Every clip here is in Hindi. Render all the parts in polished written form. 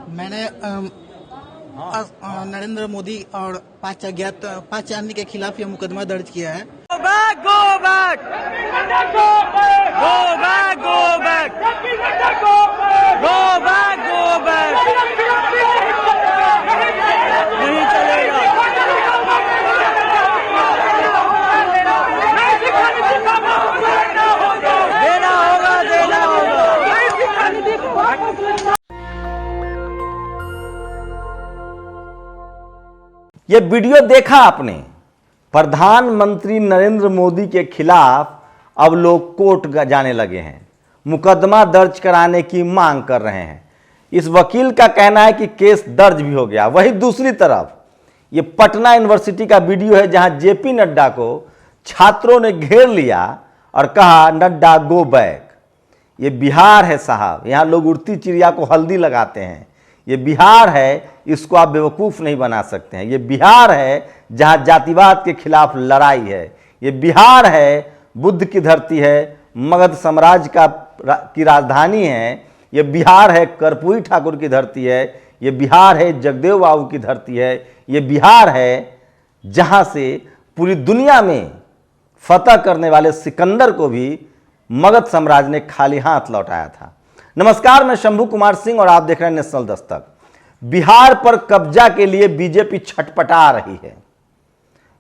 मैंने नरेंद्र मोदी और 5 अन्य के खिलाफ यह मुकदमा दर्ज किया है। Go back, go back! Go back! Go back, go back! Go back, go back! नहीं चलेगा। देना होगा, देना होगा। ये वीडियो देखा आपने? प्रधानमंत्री नरेंद्र मोदी के खिलाफ अब लोग कोर्ट जाने लगे हैं, मुकदमा दर्ज कराने की मांग कर रहे हैं। इस वकील का कहना है कि केस दर्ज भी हो गया। वहीं दूसरी तरफ ये पटना यूनिवर्सिटी का वीडियो है जहां जेपी नड्डा को छात्रों ने घेर लिया और कहा नड्डा गो बैक। ये बिहार है साहब, यहाँ लोग उड़ती चिड़िया को हल्दी लगाते हैं। ये बिहार है, इसको आप बेवकूफ़ नहीं बना सकते हैं। ये बिहार है जहां जातिवाद के खिलाफ लड़ाई है। ये बिहार है, बुद्ध की धरती है, मगध साम्राज्य की राजधानी है। ये बिहार है, कर्पूरी ठाकुर की धरती है। ये बिहार है, जगदेव बाबू की धरती है। ये बिहार है जहां से पूरी दुनिया में फतह करने वाले सिकंदर को भी मगध साम्राज्य ने खाली हाथ लौटाया था। नमस्कार, मैं शंभू कुमार सिंह और आप देख रहे हैं नेशनल दस्तक। बिहार पर कब्जा के लिए बीजेपी छटपटा रही है।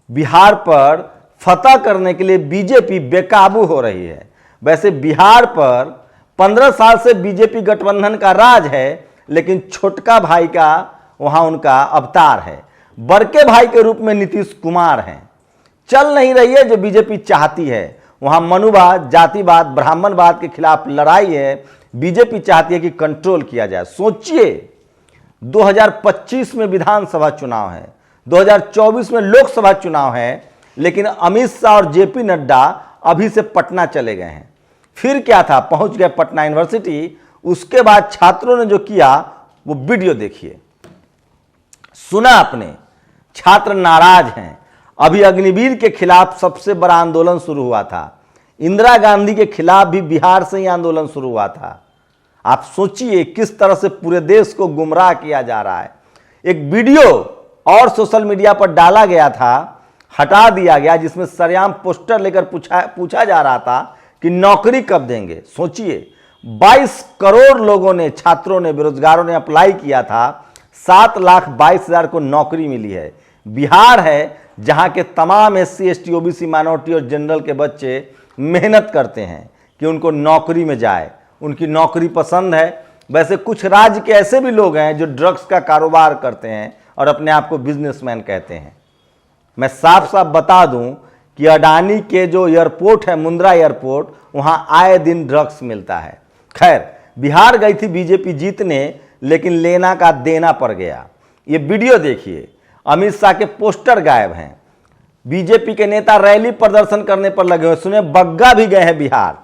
बिहार पर फतह करने के लिए बीजेपी बेकाबू हो रही है। वैसे बिहार पर 15 साल से बीजेपी गठबंधन का राज है, लेकिन छोटका भाई का वहां उनका अवतार है। बड़के भाई के रूप में नीतीश कुमार हैं। चल नहीं रही है जो बीजेपी चाहती है। वहां मनुवाद, जातिवाद, ब्राह्मणवाद के खिलाफ लड़ाई है। बीजेपी चाहती है कि कंट्रोल किया जाए। सोचिए, 2025 में विधानसभा चुनाव है, 2024 में लोकसभा चुनाव है, लेकिन अमित शाह और जेपी नड्डा अभी से पटना चले गए हैं। फिर क्या था, पहुंच गए पटना यूनिवर्सिटी। उसके बाद छात्रों ने जो किया वो वीडियो देखिए। सुना आपने, छात्र नाराज हैं। अभी अग्निवीर के खिलाफ सबसे बड़ा आंदोलन शुरू हुआ था। इंदिरा गांधी के खिलाफ भी बिहार से ही आंदोलन शुरू हुआ था। आप सोचिए किस तरह से पूरे देश को गुमराह किया जा रहा है। एक वीडियो और सोशल मीडिया पर डाला गया था, हटा दिया गया, जिसमें सरेआम पोस्टर लेकर पूछा जा रहा था कि नौकरी कब देंगे। सोचिए, 22 करोड़ लोगों ने, छात्रों ने, बेरोजगारों ने अप्लाई किया था। 7,22,000 को नौकरी मिली है। बिहार है जहां के तमाम SC, ST, OBC, माइनॉरिटी और जनरल के बच्चे मेहनत करते हैं कि उनको नौकरी में जाए, उनकी नौकरी पसंद है। वैसे कुछ राज्य के ऐसे भी लोग हैं जो ड्रग्स का कारोबार करते हैं और अपने आप को बिजनेसमैन कहते हैं। मैं साफ साफ बता दूं कि अडानी के जो एयरपोर्ट है, मुंद्रा एयरपोर्ट, वहां आए दिन ड्रग्स मिलता है। खैर, बिहार गई थी बीजेपी जीतने, लेकिन लेना का देना पड़ गया। ये वीडियो देखिए, अमित शाह के पोस्टर गायब हैं। बीजेपी के नेता रैली प्रदर्शन करने पर लगे हुए, सुने बग्गा भी गए हैं बिहार।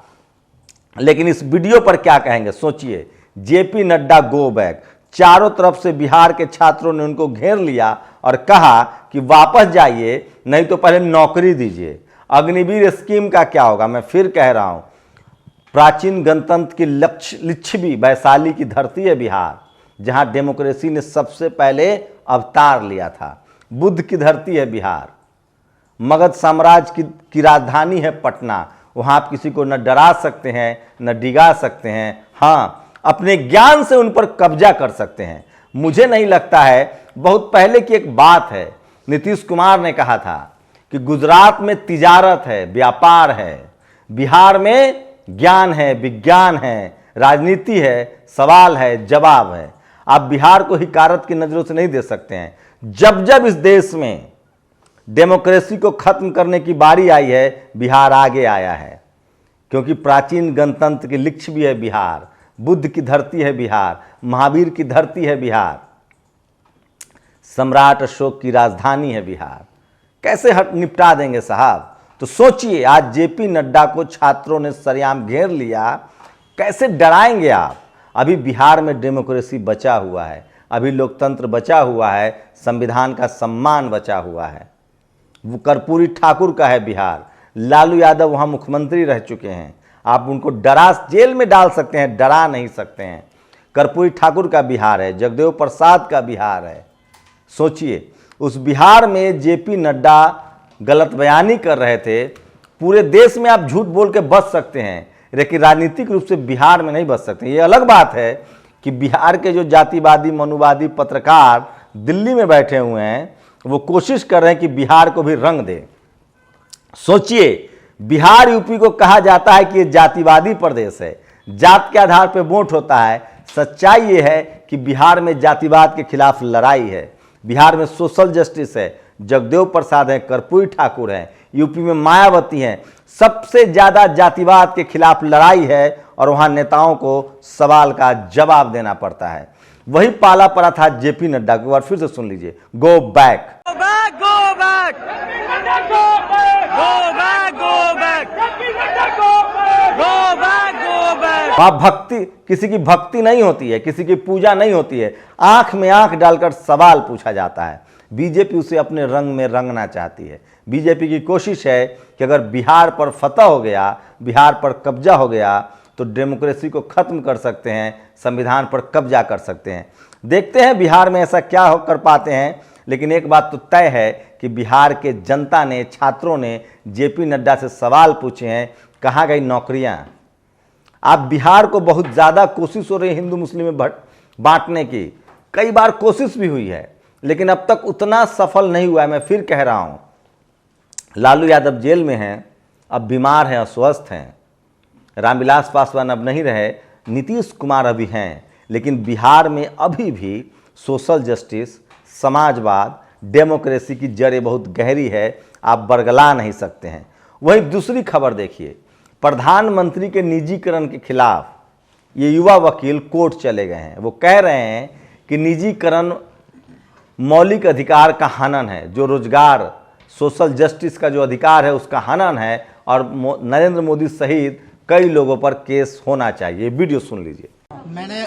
लेकिन इस वीडियो पर क्या कहेंगे सोचिए। JP Nadda go back. चारों तरफ से बिहार के छात्रों ने उनको घेर लिया और कहा कि वापस जाइए, नहीं तो पहले नौकरी दीजिए। अग्निवीर स्कीम का क्या होगा? मैं फिर कह रहा हूं, प्राचीन गणतंत्र की लिच्छवी वैशाली की धरती है बिहार, जहां डेमोक्रेसी ने सबसे पहले अवतार लिया था। बुद्ध की धरती है बिहार। मगध साम्राज्य की राजधानी है पटना। वहां आप किसी को न डरा सकते हैं, न डिगा सकते हैं। हाँ, अपने ज्ञान से उन पर कब्जा कर सकते हैं। मुझे नहीं लगता है, बहुत पहले की एक बात है, नीतीश कुमार ने कहा था कि गुजरात में तिजारत है, व्यापार है, बिहार में ज्ञान है, विज्ञान है, राजनीति है, सवाल है, जवाब है। आप बिहार को हिकारत की नजरों से नहीं दे सकते हैं। जब जब इस देश में डेमोक्रेसी को खत्म करने की बारी आई है, बिहार आगे आया है, क्योंकि प्राचीन गणतंत्र की लिच्छवी है बिहार, बुद्ध की धरती है बिहार, महावीर की धरती है बिहार, सम्राट अशोक की राजधानी है बिहार। कैसे निपटा देंगे साहब? तो सोचिए, आज जेपी नड्डा को छात्रों ने सरेआम घेर लिया, कैसे डराएंगे आप? अभी बिहार में डेमोक्रेसी बचा हुआ है, अभी लोकतंत्र बचा हुआ है, संविधान का सम्मान बचा हुआ है। वो कर्पूरी ठाकुर का है बिहार। लालू यादव वहाँ मुख्यमंत्री रह चुके हैं। आप उनको डरा, जेल में डाल सकते हैं, डरा नहीं सकते हैं। कर्पूरी ठाकुर का बिहार है, जगदेव प्रसाद का बिहार है। सोचिए, उस बिहार में जेपी नड्डा गलत बयानी कर रहे थे। पूरे देश में आप झूठ बोल के बच सकते हैं, लेकिन राजनीतिक रूप से बिहार में नहीं बच सकते। ये अलग बात है कि बिहार के जो जातिवादी मनुवादी पत्रकार दिल्ली में बैठे हुए हैं, वो कोशिश कर रहे हैं कि बिहार को भी रंग दे। सोचिए, बिहार यूपी को कहा जाता है कि ये जातिवादी प्रदेश है, जात के आधार पर वोट होता है। सच्चाई ये है कि बिहार में जातिवाद के खिलाफ लड़ाई है। बिहार में सोशल जस्टिस है, जगदेव प्रसाद हैं, कर्पूरी ठाकुर हैं, यूपी में मायावती हैं। सबसे ज्यादा जातिवाद के खिलाफ लड़ाई है और वहां नेताओं को सवाल का जवाब देना पड़ता है। वही पाला पड़ा था जेपी नड्डा को। और फिर से सुन लीजिए, go back, Go back, go back! Go back! Go back, go back! Go back, go back! वहां भक्ति, किसी की भक्ति नहीं होती है, किसी की पूजा नहीं होती है, आंख में आंख डालकर सवाल पूछा जाता है। बीजेपी उसे अपने रंग में रंगना चाहती है। बीजेपी की कोशिश है कि अगर बिहार पर फतह हो गया, बिहार पर कब्जा हो गया, तो डेमोक्रेसी को खत्म कर सकते हैं, संविधान पर कब्जा कर सकते हैं। देखते हैं बिहार में ऐसा क्या हो कर पाते हैं। लेकिन एक बात तो तय है कि बिहार के जनता ने, छात्रों ने जेपी नड्डा से सवाल पूछे हैं, कहाँ गई नौकरियां। आप बिहार को बहुत ज़्यादा कोशिश हो रही है हिंदू मुस्लिम में बांटने की, कई बार कोशिश भी हुई है, लेकिन अब तक उतना सफल नहीं हुआ है। मैं फिर कह रहा हूँ, लालू यादव जेल में हैं, अब बीमार हैं, अस्वस्थ हैं। रामविलास पासवान अब नहीं रहे, नीतीश कुमार अभी हैं, लेकिन बिहार में अभी भी सोशल जस्टिस, समाजवाद, डेमोक्रेसी की जड़ें बहुत गहरी है, आप बरगला नहीं सकते हैं। वहीं दूसरी खबर देखिए, प्रधानमंत्री के निजीकरण के खिलाफ ये युवा वकील कोर्ट चले गए हैं। वो कह रहे हैं कि निजीकरण मौलिक अधिकार का हनन है, जो रोजगार, सोशल जस्टिस का जो अधिकार है उसका हनन है, और नरेंद्र मोदी सहित कई लोगों पर केस होना चाहिए। वीडियो सुन लीजिए। मैंने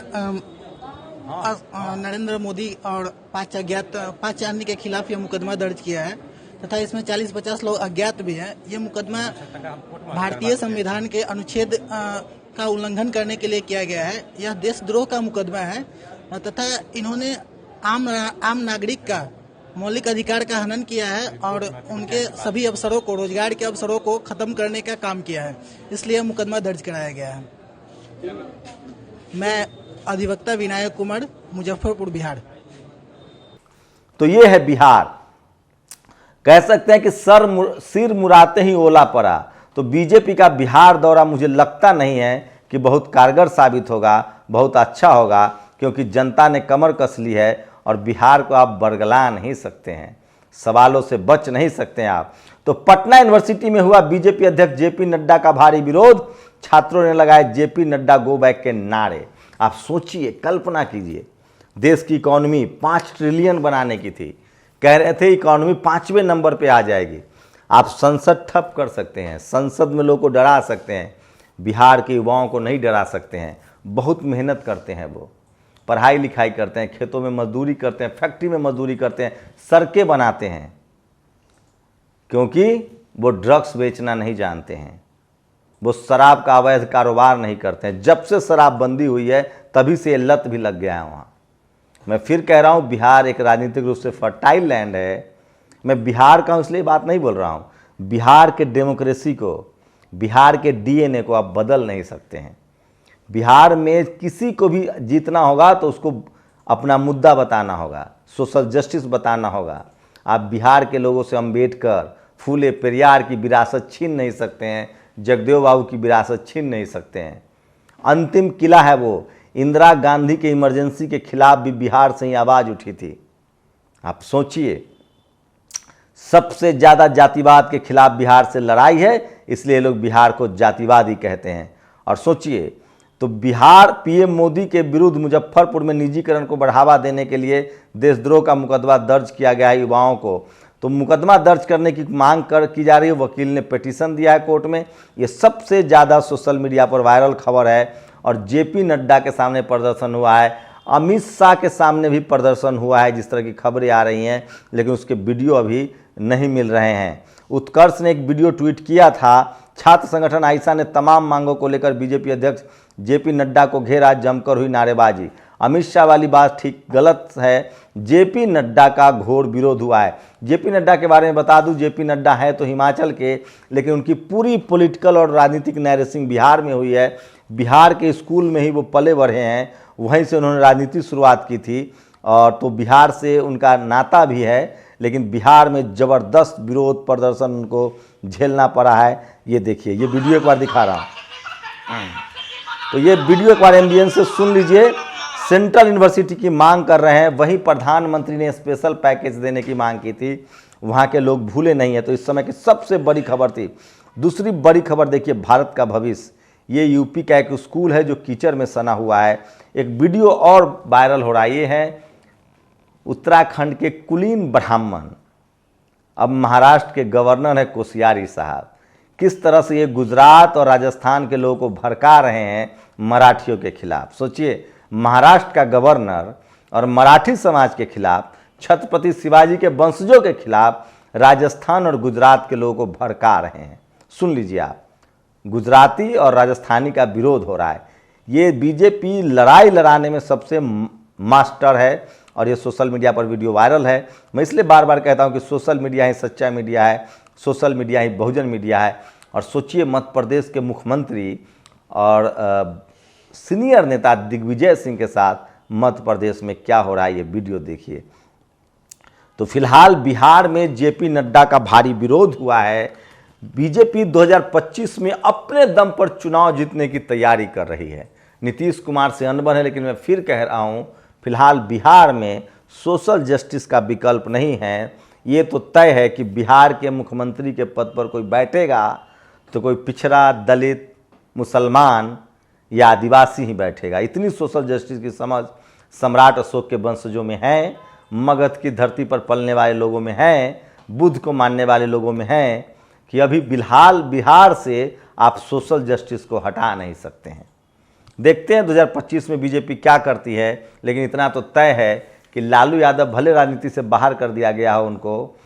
नरेंद्र मोदी और 5 अन्य के खिलाफ ये मुकदमा दर्ज किया है तथा इसमें 40-50 लोग अज्ञात भी हैं। ये मुकदमा भारतीय संविधान के अनुच्छेद का उल्लंघन करने के लिए किया गया है। यह देशद्रोह का मुकदमा है तथा इन्होंने आम नागरिक का मौलिक अधिकार का हनन किया है और उनके सभी अवसरों को, रोजगार के अवसरों को खत्म करने का काम किया है। इसलिए मुकदमा दर्ज कराया गया है। मैं अधिवक्ता विनायक कुमार, मुजफ्फरपुर, बिहार। तो ये है बिहार। कह सकते हैं कि सिर मुराते ही ओला पड़ा। तो बीजेपी का बिहार दौरा मुझे लगता नहीं है कि बहुत कारगर साबित होगा, बहुत अच्छा होगा, क्योंकि जनता ने कमर कस ली है और बिहार को आप बरगला नहीं सकते हैं, सवालों से बच नहीं सकते हैं आप। तो पटना यूनिवर्सिटी में हुआ बीजेपी अध्यक्ष जेपी नड्डा का भारी विरोध, छात्रों ने लगाए जेपी नड्डा गो बैक के नारे। आप सोचिए, कल्पना कीजिए, देश की इकॉनमी 5 ट्रिलियन बनाने की थी, कह रहे थे इकॉनमी 5वें नंबर पे आ जाएगी। आप संसद ठप कर सकते हैं, संसद में लोगों को डरा सकते हैं, बिहार के युवाओं को नहीं डरा सकते हैं। बहुत मेहनत करते हैं, वो पढ़ाई लिखाई करते हैं, खेतों में मजदूरी करते हैं, फैक्ट्री में मजदूरी करते हैं, सड़कें बनाते हैं, क्योंकि वो ड्रग्स बेचना नहीं जानते हैं, वो शराब का अवैध कारोबार नहीं करते हैं। जब से शराबबंदी हुई है तभी से ये लत भी लग गया है वहाँ। मैं फिर कह रहा हूँ, बिहार एक राजनीतिक रूप से फर्टाइल लैंड है। मैं बिहार का हूँ इसलिए बात नहीं बोल रहा हूँ। बिहार के डेमोक्रेसी को, बिहार के डीएनए को आप बदल नहीं सकते हैं। बिहार में किसी को भी जीतना होगा तो उसको अपना मुद्दा बताना होगा, सोशल जस्टिस बताना होगा। आप बिहार के लोगों से अम्बेडकर, फूले पेरियार की विरासत छीन नहीं सकते हैं, जगदेव बाबू की विरासत छीन नहीं सकते हैं। अंतिम किला है वो। इंदिरा गांधी के इमरजेंसी के खिलाफ भी बिहार से ही आवाज़ उठी थी। आप सोचिए, सबसे ज़्यादा जातिवाद के खिलाफ बिहार से लड़ाई है, इसलिए लोग बिहार को जातिवादी कहते हैं। और सोचिए, तो बिहार पीएम मोदी के विरुद्ध मुजफ्फरपुर में निजीकरण को बढ़ावा देने के लिए देशद्रोह का मुकदमा दर्ज किया गया है युवाओं को। तो मुकदमा दर्ज करने की मांग की जा रही है। वकील ने पिटीशन दिया है कोर्ट में। ये सबसे ज़्यादा सोशल मीडिया पर वायरल खबर है। और जेपी नड्डा के सामने प्रदर्शन हुआ है, अमित शाह के सामने भी प्रदर्शन हुआ है, जिस तरह की खबरें आ रही हैं, लेकिन उसके वीडियो अभी नहीं मिल रहे हैं। उत्कर्ष ने एक वीडियो ट्वीट किया था। छात्र संगठन आइसा ने तमाम मांगों को लेकर बीजेपी अध्यक्ष जेपी नड्डा को घेरा, जमकर हुई नारेबाजी। अमित शाह वाली बात ठीक गलत है। जेपी नड्डा का घोर विरोध हुआ है। जेपी नड्डा के बारे में बता दूं, जेपी नड्डा है तो हिमाचल के, लेकिन उनकी पूरी पॉलिटिकल और राजनीतिक नैरेसिंग बिहार में हुई है। बिहार के स्कूल में ही वो पले बढ़े हैं, वहीं से उन्होंने राजनीति शुरुआत की थी और तो बिहार से उनका नाता भी है, लेकिन बिहार में ज़बरदस्त विरोध प्रदर्शन उनको झेलना पड़ा है। ये देखिए, ये वीडियो एक बार दिखा रहा हूँ, तो ये वीडियो एक बार एमबीएन से सुन लीजिए। सेंट्रल यूनिवर्सिटी की मांग कर रहे हैं, वहीं प्रधानमंत्री ने स्पेशल पैकेज देने की मांग की थी, वहाँ के लोग भूले नहीं हैं। तो इस समय की सबसे बड़ी खबर थी। दूसरी बड़ी खबर देखिए, भारत का भविष्य। ये यूपी का एक स्कूल है जो कीचड़ में सना हुआ है। एक वीडियो और वायरल हो रहा है, ये है उत्तराखंड के कुलीन ब्राह्मण अब महाराष्ट्र के गवर्नर है कोश्यारी साहब। किस तरह से ये गुजरात और राजस्थान के लोगों को भड़का रहे हैं मराठियों के खिलाफ। सोचिए, महाराष्ट्र का गवर्नर और मराठी समाज के खिलाफ, छत्रपति शिवाजी के वंशजों के खिलाफ राजस्थान और गुजरात के लोगों को भड़का रहे हैं। सुन लीजिए आप, गुजराती और राजस्थानी का विरोध हो रहा है। ये बीजेपी लड़ाई लड़ाने में सबसे मास्टर है और ये सोशल मीडिया पर वीडियो वायरल है। मैं इसलिए बार बार कहता हूं कि सोशल मीडिया ही सच्चा मीडिया है, सोशल मीडिया ही बहुजन मीडिया है। और सोचिए, मध्य प्रदेश के मुख्यमंत्री और सीनियर नेता दिग्विजय सिंह के साथ मध्य प्रदेश में क्या हो रहा है, ये वीडियो देखिए। तो फिलहाल बिहार में जेपी नड्डा का भारी विरोध हुआ है। बीजेपी 2025 में अपने दम पर चुनाव जीतने की तैयारी कर रही है। नीतीश कुमार से अनबन है, लेकिन मैं फिर कह रहा हूं, फिलहाल बिहार में सोशल जस्टिस का विकल्प नहीं है। ये तो तय है कि बिहार के मुख्यमंत्री के पद पर कोई बैठेगा तो कोई पिछड़ा, दलित, मुसलमान या आदिवासी ही बैठेगा। इतनी सोशल जस्टिस की समझ सम्राट अशोक के वंशजों में है, मगध की धरती पर पलने वाले लोगों में है, बुद्ध को मानने वाले लोगों में है, कि अभी फिलहाल बिहार से आप सोशल जस्टिस को हटा नहीं सकते हैं। देखते हैं 2025 में बीजेपी क्या करती है, लेकिन इतना तो तय है कि लालू यादव भले राजनीति से बाहर कर दिया गया हो, उनको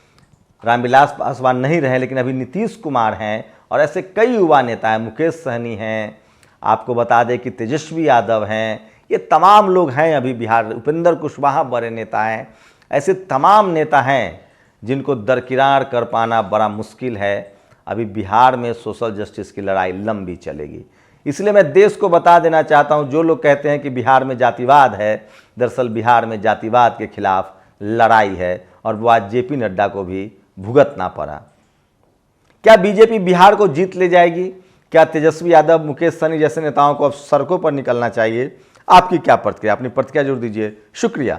रामविलास पासवान नहीं रहे, लेकिन अभी नीतीश कुमार हैं और ऐसे कई युवा नेता हैं, मुकेश सहनी हैं, आपको बता दें कि तेजस्वी यादव हैं, ये तमाम लोग हैं अभी बिहार। उपेंद्र कुशवाहा बड़े नेता हैं। ऐसे तमाम नेता हैं जिनको दरकिनार कर पाना बड़ा मुश्किल है। अभी बिहार में सोशल जस्टिस की लड़ाई लंबी चलेगी। इसलिए मैं देश को बता देना चाहता हूं, जो लोग कहते हैं कि बिहार में जातिवाद है, दरअसल बिहार में जातिवाद के खिलाफ लड़ाई है और वो आज जेपी नड्डा को भी भुगतना पड़ा। क्या बीजेपी बिहार को जीत ले जाएगी? क्या तेजस्वी यादव, मुकेश सहनी जैसे नेताओं को अब सड़कों पर निकलना चाहिए? आपकी क्या प्रतिक्रिया? अपनी प्रतिक्रिया जरूर दीजिए। शुक्रिया।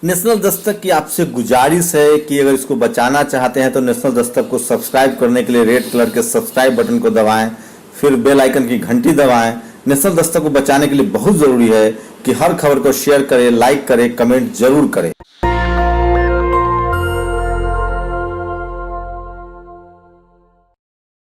नेशनल दस्तक की आपसे गुजारिश है कि अगर इसको बचाना चाहते हैं तो नेशनल दस्तक को सब्सक्राइब करने के लिए रेड कलर के सब्सक्राइब बटन को दबाएं, फिर बेल आइकन की घंटी दबाएं। नेशनल दस्तक को बचाने के लिए बहुत जरूरी है कि हर खबर को शेयर करें, लाइक करें, कमेंट जरूर करें।